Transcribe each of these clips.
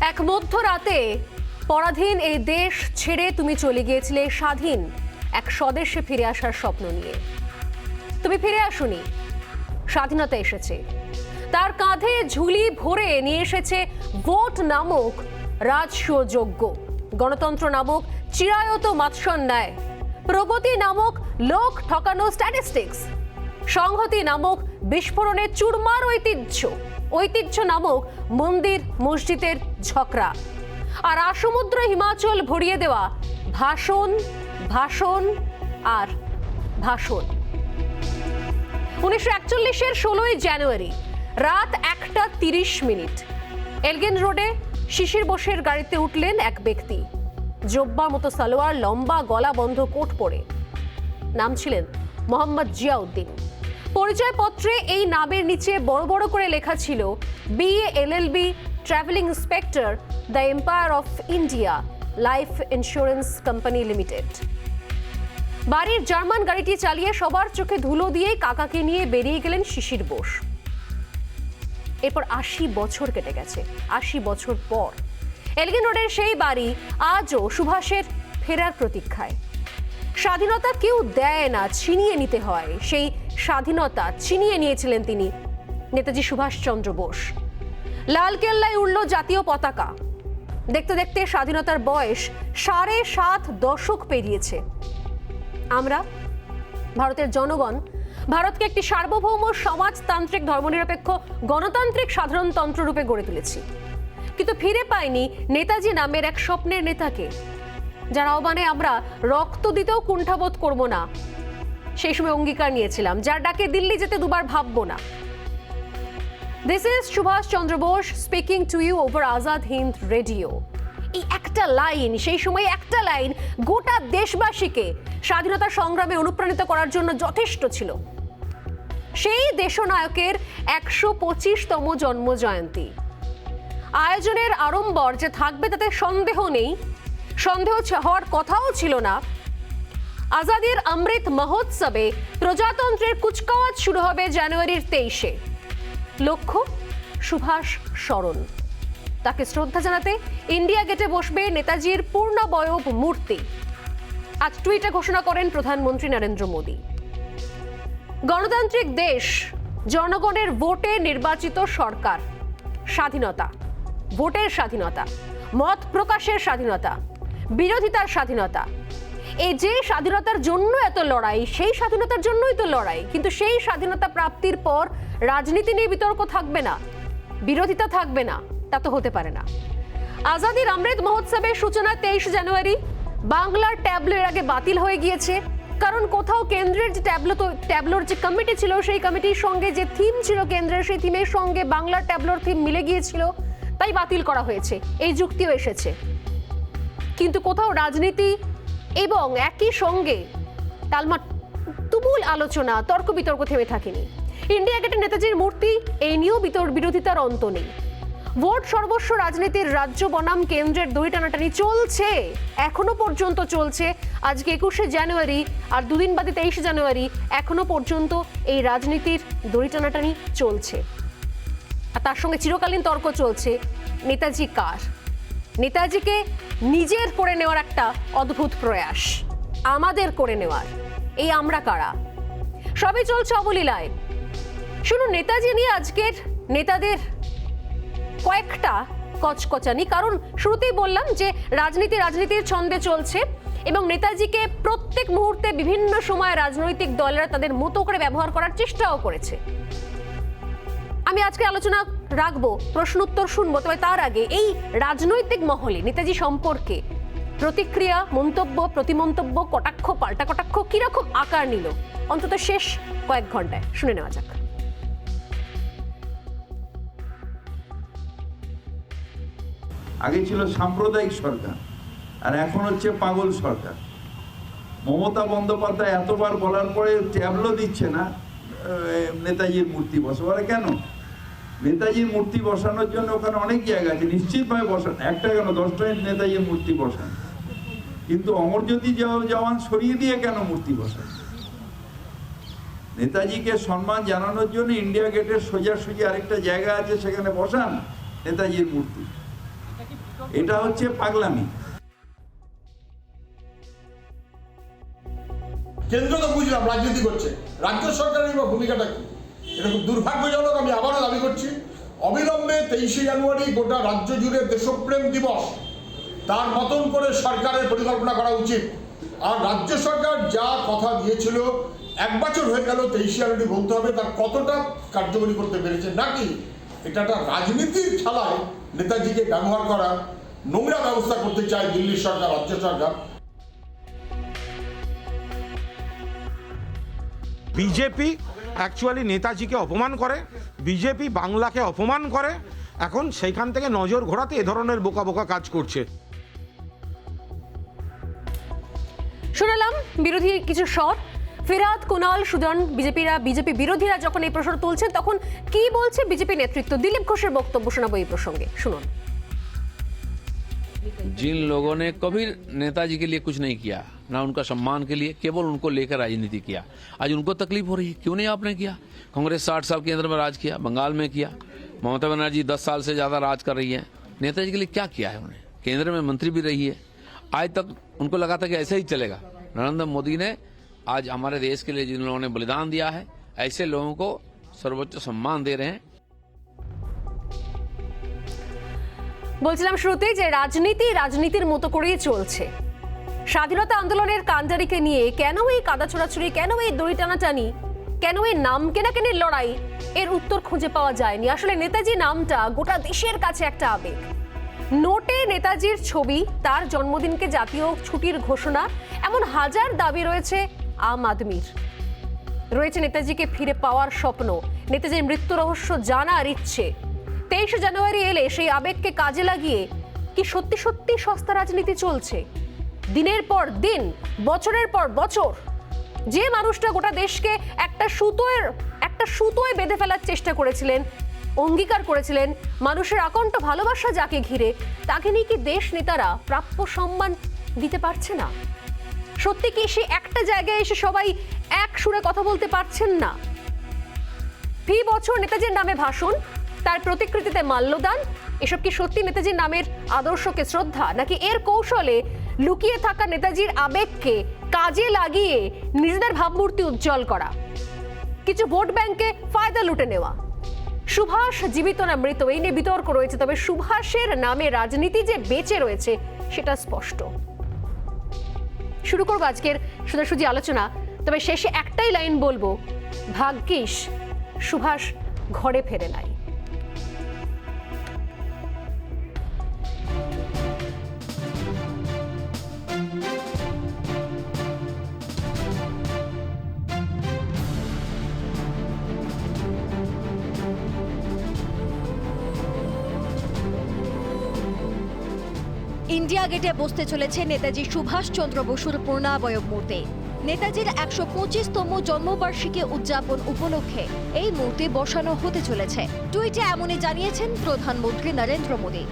এক মধ্যরাতে পরাধীন এই দেশ ছেড়ে তুমি চলে গিয়েছিলে স্বাধীন এক স্বদেশে ফিরে আসার স্বপ্ন নিয়ে। তুমি ফিরে আসোনি, স্বাধীনতা এসেছে। তার কাঁধে ঝুলি ভরে নিয়ে এসেছে ভোট নামক রাজসুযোগ্য, গণতন্ত্র নামক চিরায়ত মাৎসন্যায়, প্রগতি নামক লোক ঠকানো স্ট্যাটিস্টিক্স, সংহতি নামক বিস্ফোরণের চুরমার ঐতিহ্য নামক মন্দির মসজিদের ঝকরা, আর আসমুদ্র হিমাচল ভরিয়ে দেওয়া ভাষণ ভাষণ আর ভাষণ। 1941-এর 16ই জানুয়ারি রাত 1:30 এলগিন রোডে শিশির বোসের গাড়িতে উঠলেন এক ব্যক্তি, জব্বার মতো সালোয়ার, লম্বা গলা বন্ধ কোট পরে। নাম ছিলেন মোহাম্মদ জিয়াউদ্দিন। পরিচয়পত্রে এই নামের নিচে বড় বড় করে লেখা ছিল BA LLB, travelling inspector, the empire of India life insurance company limited. বাড়ির জার্মান গাড়িটি চালিয়ে সবার চোখে ধুলো দিয়ে কাকাকে নিয়ে বেরিয়ে গেলেন শিশির বোস। এরপর 80 বছর কেটে গেছে। 80 বছর পর এলগিন রোডের সেই বাড়ি আজও সুভাষের ফেরার প্রতীক্ষায়। স্বাধীনতা কেউ দেয় না, ছিনিয়ে নিতে হয়। সেই স্বাধীনতা ছিনিয়ে নিয়েছিলেন তিনি, নেতাজি সুভাষচন্দ্র বোস। লালকেল্লায় উড়ল জাতীয় পতাকা। দেখতে দেখতে স্বাধীনতার বয়স 7.5 দশক পেরিয়েছে। আমরা ভারতের জনগণ ভারতকে একটি সার্বভৌম সমাজতান্ত্রিক ধর্মনিরপেক্ষ গণতান্ত্রিক সাধারণতন্ত্র রূপে গড়ে তুলেছি, কিন্তু ফিরে পাইনি নেতাজি নামের এক স্বপ্নের নেতাকে, যার আহ্বানে আমরা রক্ত দিতেও কুণ্ঠাবোধ করব না। সেই সময় অঙ্গীকার নিয়েছিলাম, যার ডাকে দিল্লি যেতে দুবার ভাববো না। This is Subhas Chandra Bose speaking to you over Azad Hind radio. এই একটা লাইন, সেই সময় একটা লাইন গোটা দেশবাসীকে স্বাধীনতা সংগ্রামে অনুপ্রাণিত করার জন্য যথেষ্ট ছিল। সেই দেশনায়কের 125তম জন্ম জয়ন্তী। আয়োজনের আড়ম্বর যে থাকবে তাতে সন্দেহ নেই, সন্দেহ হওয়ার কথাও ছিল না। আজাদির অমৃত মহোৎসবে প্রজাতন্ত্রের কুচকাওয়াজ শুরু হবে জানুয়ারির 23-এ। লক্ষ্য সুভাষ স্মরণ। তাকে শ্রদ্ধা জানাতে ইন্ডিয়া গেটে বসবে নেতাজির পূর্ণাবয়ব মূর্তি। আজ টুইটে ঘোষণা করেন প্রধানমন্ত্রী নরেন্দ্র মোদী। গণতান্ত্রিক দেশ, জনগণের ভোটে নির্বাচিত সরকার, স্বাধীনতা, ভোটের স্বাধীনতা, মত প্রকাশের স্বাধীনতা, বিরোধিতার স্বাধীনতা, এই যে স্বাধীনতার জন্য এত লড়াই, সেই স্বাধীনতার জন্যই তো লড়াই। কিন্তু সেই স্বাধীনতা প্রাপ্তির পর রাজনীতি নিয়ে বিতর্ক থাকবে না, বিরোধিতা থাকবে না, তা তো হতে পারে না। আজাদির অমৃত মহোৎসবের সূচনা 23 জানুয়ারি। বাংলার ট্যাবলো এর আগে বাতিল হয়ে গিয়েছে, কারণ কোথাও কেন্দ্রের যে ট্যাবলোর যে কমিটি ছিল, সেই কমিটির সঙ্গে যে থিম ছিল কেন্দ্রের, সেই থিমের সঙ্গে বাংলার ট্যাবলোর থিম মিলে গিয়েছিল, তাই বাতিল করা হয়েছে। এই যুক্তিও এসেছে। কিন্তু কোথাও রাজনীতি এবং একই সঙ্গে তুমুল আলোচনা, তর্ক বিতর্ক থেমে থাকেনি। ইন্ডিয়া গেটে নেতাজির মূর্তি, এই নিয়েও বিরোধিতার অন্ত নেই। ভোট সর্বস্ব রাজনীতির রাজ্য বনাম কেন্দ্রের দড়ি টানাটানি চলছে, এখনো পর্যন্ত চলছে। আজকে 21শে জানুয়ারি, আর দুদিন বাদে 23 জানুয়ারি, এখনো পর্যন্ত এই রাজনীতির দড়ি টানাটানি চলছে। আর তার সঙ্গে চিরকালীন তর্ক চলছে, নেতাজি কার? নেতাজিকে নিজের করে নেওয়ার একটা অদ্ভুত প্রয়াস, আমাদের করে নেওয়ার। এই আমরা কারা? সবই চলছে অবলীলায়। শুনুন নেতাজি নিয়ে আজকের নেতাদের কয়েকটা কচকচানি। কারণ শুরুতেই বললাম যে রাজনীতির ছন্দে চলছে এবং নেতাজিকে প্রত্যেক মুহূর্তে বিভিন্ন সময় রাজনৈতিক দলেরা তাদের মতো করে ব্যবহার করার চেষ্টাও করেছে। আমি আজকে আলোচনা রাখবো, প্রশ্ন উত্তর শুনবো, তবে তার আগে এই রাজনৈতিক মহলে নেতাজি সম্পর্কে প্রতিক্রিয়া, মন্তব্য, প্রতিমন্তব্য, কটাক্ষ, পাল্টা কটাক্ষ কিরকম আকার নিল অন্তত শেষ কয়েক ঘন্টায় শুনে নেওয়া যাক। আগে ছিল সাম্প্রদায়িক সরকার, আর এখন হচ্ছে পাগল সরকার। মমতা বন্দ্যোপাধ্যায় এতবার বলার পরে ট্যাবলো দিচ্ছে না নেতাজির মূর্তি বসাবার। কেন? নেতাজির মূর্তি বসানোর জন্য ওখানে অনেক জায়গা আছে, নিশ্চিতভাবে বসান। একটা কেন, 10টা নেতাজির মূর্তি বসান। কিন্তু অমরজ্যোতি জওয়ান সরিয়ে দিয়ে কেন মূর্তি বসান? নেতাজিকে সম্মান জানানোর জন্য ইন্ডিয়া গেটের সোজাসুজি আরেকটা জায়গা আছে, সেখানে বসান নেতাজির মূর্তি। এটা হচ্ছে পাগলামি। কেন্দ্র তো বুঝলাম রাজনীতি করছে, রাজ্য সরকারের ভূমিকাটা কি? এটা খুব দুর্ভাগ্যজনক। আমি আবারও দাবি করছি, অবিলম্বে 23শে জানুয়ারি গোটা রাজ্য জুড়ে দেশপ্রেম দিবস, তার মতন করে সরকারের পরিকল্পনা করা উচিত। আর রাজ্য সরকার যা কথা দিয়েছিল, 1 বছর হয়ে গেল, 23শে জানুয়ারি বলতে হবে তার কতটা কার্যকরী করতে পেরেছে, নাকি এটা একটা রাজনীতির খেলায় নেতাজিকে ব্যবহার করা, নোংরা ব্যবস্থা করতে চায় দিল্লির সরকার, রাজ্য সরকার। বিজেপি অ্যাকচুয়ালি নেতাজিকে অপমান করে, বিজেপি বাংলাকে অপমান করে, এখন সেইখান থেকে নজর ঘোরাতে এ ধরনের বোকা বোকা কাজ করছে। শুনলাম বিরোধী কিছু স্বর। ফিরহাদ, কুনাল, সুজন, বিজেপি বিরোধীরা যখন এই প্রশ্ন তুলছেন তখন কি বলছে বিজেপি নেতৃত্ব? দিলীপ ঘোষের বক্তব্য শোনাবো এই প্রসঙ্গে, শুনুন। जिन लोगों ने कभी नेताजी के लिए कुछ नहीं किया, ना उनका सम्मान के लिए, केवल उनको लेकर राजनीति किया, आज उनको तकलीफ हो रही है। क्यों नहीं आपने किया? कांग्रेस 60 साल केंद्र में राज किया, बंगाल में किया, ममता बनर्जी 10 साल से ज़्यादा राज कर रही है। नेताजी के लिए क्या किया है उन्हें? केंद्र में मंत्री भी रही है। आज तक उनको लगा था कि ऐसे ही चलेगा। नरेंद्र मोदी ने आज हमारे देश के लिए जिन लोगों ने बलिदान दिया है, ऐसे लोगों को सर्वोच्च सम्मान दे रहे हैं। বলছিলাম শুরুতেই যে রাজনীতির মতো করেই চলছে। স্বাধীনতা আন্দোলনের কান্ডারিকে নিয়ে কেন এই কাদা ছোড়াছুড়ি, কেন এই দড়ি টানাটানি, কেন এই নাম কেনাকেনির লড়াই, এর উত্তর খুঁজে পাওয়া যায়নি। আসলে নেতাজি নামটা গোটা দেশের কাছে একটা আবেগ। নোটে নেতাজির ছবি, তার জন্মদিনকে জাতীয় ছুটির ঘোষণা, এমন হাজার দাবি রয়েছে আম আদমির। রয়েছে নেতাজিকে ফিরে পাওয়ার স্বপ্ন, নেতাজির মৃত্যু রহস্য জানার ইচ্ছে। 23শে জানুয়ারি এলে সেই আবেগকে কাজে লাগিয়ে কি সত্যি সত্যি সস্তা রাজনীতি চলছে? দিনের পর দিন, বছরের পর বছর যে মানুষটা গোটা দেশকে একটা সুতোয় বেঁধে ফেলার চেষ্টা করেছিলেন, অঙ্গীকার করেছিলেন, মানুষের আকণ্ঠ ভালোবাসা যাকে ঘিরে, তাকে নিয়ে কি দেশ নেতারা প্রাপ্য সম্মান দিতে পারছে না? সত্যি কি সে একটা জায়গায় এসে সবাই এক সুরে কথা বলতে পারছেন না? ফি বছর নেতাজির নামে ভাষণ, তার প্রতিকৃতিতে মাল্যদান, এসব কি সত্যি নেতাজির নামের আদর্শকে শ্রদ্ধা, নাকি এর কৌশলে লুকিয়ে থাকা নেতাজির আবেগকে কাজে লাগিয়ে নিজেদের ভাবমূর্তি উজ্জ্বল করা, কিছু ভোট ব্যাংকে ফায়দা লুটে নেওয়া? সুভাষ জীবিত না মৃত, এই নিয়ে বিতর্ক রয়েছে, তবে সুভাষের নামে রাজনীতি যে বেঁচে রয়েছে সেটা স্পষ্ট। শুরু করবো আজকের সোজাসুজি আলোচনা, তবে শেষে একটাই লাইন বলবো, ভাগ্যিস সুভাষ ঘরে ফেরে নাই। ইন্ডিয়া গেটে বসতে চলেছে নেতাজি সুভাষচন্দ্র বসুর পূর্ণাবয়ব মূর্তি। নেতাজির 125তম জন্মবার্ষিকী উদযাপন উপলক্ষে এই মূর্তি বসানো হতে চলেছে। টুইটে এমনই জানিয়েছেন প্রধানমন্ত্রী নরেন্দ্র মোদী।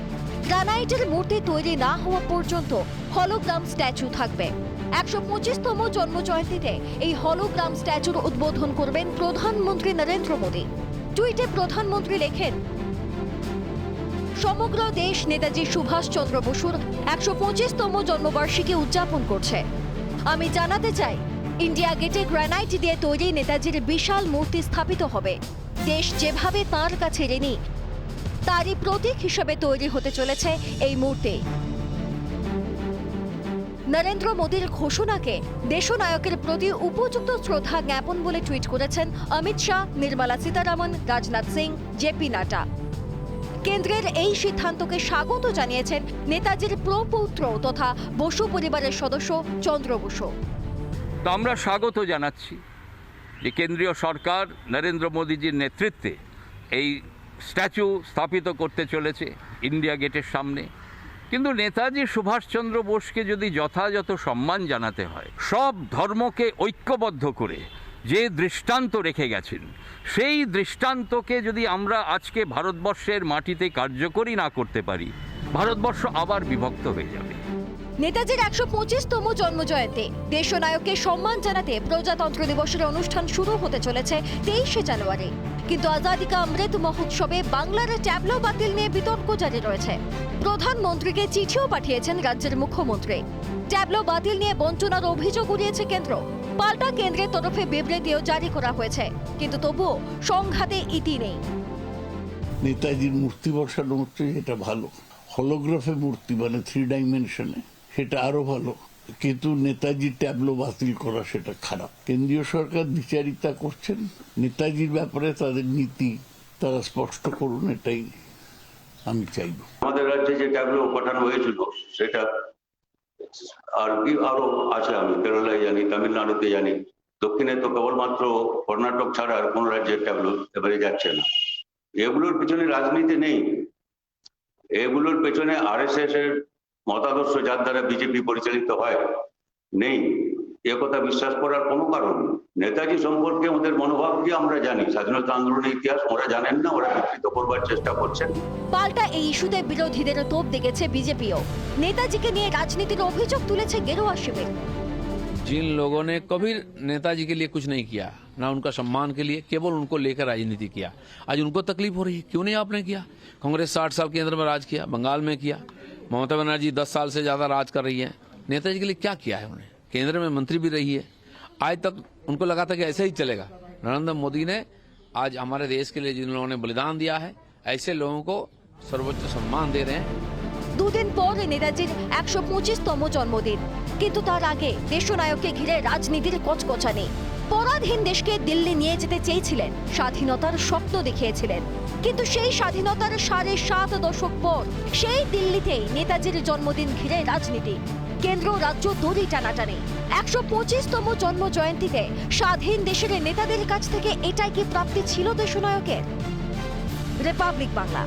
গ্রানাইটের মূর্তি তৈরি না হওয়া পর্যন্ত হলোগ্রাম স্ট্যাচু থাকবে। 125তম জন্মজয়ন্তীতে এই হলোগ্রাম স্ট্যাচুর উদ্বোধন করবেন প্রধানমন্ত্রী নরেন্দ্র মোদী। টুইটে প্রধানমন্ত্রী লেখেন, সমগ্র দেশ নেতাজি সুভাষচন্দ্র বসুর 125তম জন্মবার্ষিকী উদযাপন করছে। আমি জানাতে চাই, ইন্ডিয়া গেটে গ্রানাইট দিয়ে তৈরি নেতাজির বিশাল মূর্তি স্থাপিত হবে। দেশ যেভাবে তাঁর কাছে ঋণী, তারই প্রতীক হিসেবে তৈরি হতে চলেছে এই মূর্তি। নরেন্দ্র মোদীর ঘোষণাকে দেশনায়কের প্রতি উপযুক্ত শ্রদ্ধা জ্ঞাপন বলে টুইট করেছেন অমিত শাহ, নির্মলা সীতারামন, রাজনাথ সিং, জেপি নাড্ডা। কেন্দ্রের এই সিদ্ধান্তকে স্বাগত জানিয়েছেন নেতাজির প্রপৌত্র তথা বসু পরিবারের সদস্য চন্দ্র বসু। তো আমরা স্বাগত জানাচ্ছি যে কেন্দ্রীয় সরকার নরেন্দ্র মোদীজির নেতৃত্বে এই স্ট্যাচু স্থাপিত করতে চলেছে ইন্ডিয়া গেটের সামনে। কিন্তু নেতাজি সুভাষচন্দ্র বোসকে যদি যথাযথ সম্মান জানাতে হয়, সব ধর্মকে ঐক্যবদ্ধ করে যে দৃষ্টান্ত রেখে গেছেন, সেই দৃষ্টান্তকে যদি আমরা আজকে ভারতবর্ষের মাটিতে কার্যকরী না করতে পারি, ভারতবর্ষ আবার বিভক্ত হয়ে যাবে। নেতাজির 125তম জন্মজয়ন্তী দেশনায়ককে সম্মান জানাতে প্রজাতন্ত্র দিবসের অনুষ্ঠান শুরু হতে চলেছে 23শে জানুয়ারি। কিন্তু আজাদি কা অমৃত মহোৎসবে বাংলার ট্যাবলো বাতিল নিয়ে বিতর্ক জারি রয়েছে। প্রধানমন্ত্রীকে চিঠিও পাঠিয়েছেন রাজ্যের মুখ্যমন্ত্রী। ট্যাবলো বাতিল নিয়ে বঞ্চনার অভিযোগ উড়িয়েছে কেন্দ্র। পাল্টা কেন্দ্রের তরফে বিবৃতিও জারি করা হয়েছে, কিন্তু তবুও সংঘাতে ইতি নেই। নেতাজির মূর্তি বসানো হচ্ছে, এটা ভালো। হলোগ্রাফে মূর্তি মানে 3 ডাইমেনশনে, সেটা আরো ভালো। কিন্তু নেতাজির ট্যাবলো বাতিল করা সেটা খারাপ। কেন্দ্রীয় সরকার বিচারিতা করছেন, নেতাজির ব্যাপারে তাদের নীতি তারা স্পষ্ট করুন, এটাই আমি চাইব। আমাদের রাজ্যে যে ট্যাবলো পাঠানো হয়েছিল সেটা আর কি আরো আছে, আমি কেরলায় জানি, তামিলনাড়ুতে জানি, দক্ষিণে তো কেবলমাত্র কর্ণাটক ছাড়া আর কোন রাজ্যের ট্যাবলো এবারে যাচ্ছে না। এগুলোর পিছনে রাজনীতি নেই, এগুলোর পেছনে আরএসএস এর মতাদর্শ যার দ্বারা বিজেপি পরিচালিত হয় নেই, এ কথা বিশ্বাস করার কোনো কারণ নেই। নেতাজি সম্পর্কে ওদের মনোভাব কি আমরা জানি, স্বাধীনতা আন্দোলনের ইতিহাস ওরা জানেন না, ওরা বিকৃত করবার চেষ্টা করছেন। পাল্টা এই ইস্যুতে বিরোধীদের তোপ দেখেছে বিজেপিও। নেতাজিকে নিয়ে রাজনীতির অভিযোগ তুলেছে গেরুয়া শিবির। जिन लोगों ने कभी नेताजी के लिए कुछ नहीं किया, ना उनका सम्मान के लिए, केवल उनको लेकर राजनीति किया, आज उनको तकलीफ हो रही है। क्यों नहीं आपने किया? कांग्रेस 60 साल केंद्र में राज किया, बंगाल में किया, ममता बनर्जी 10 साल से ज्यादा राज कर रही है। नेताजी के लिए क्या किया है उन्हें? केंद्र में मंत्री भी रही है, आज तक उनको लगा था कि ऐसे ही चलेगा। नरेंद्र मोदी ने आज हमारे देश के लिए जिन लोगों ने बलिदान दिया है, ऐसे लोगों को सर्वोच्च सम्मान दे रहे हैं। দুদিন পর নেতাজির 125তম জন্মদিন, কিন্তু তার আগে দেশনায়ককে ঘিরে রাজনীতির কচকচানি। পরাধীন দেশকে দিল্লি নিয়ে যেতে চেয়েছিলেন, স্বাধীনতার স্বপ্ন দেখিয়েছিলেন, কিন্তু সেই স্বাধীনতার 7.5 দশক পর সেই দিল্লিতেই নেতাজির জন্মদিন ঘিরে রাজনীতি। কেন্দ্র রাজ্য দড়ি টানাটানি। 125তম জন্ম জয়ন্তীতে স্বাধীন দেশের নেতাদের কাছ থেকে এটাই কি প্রাপ্তি ছিল দেশনায়কের? রিপাবলিক বাংলা।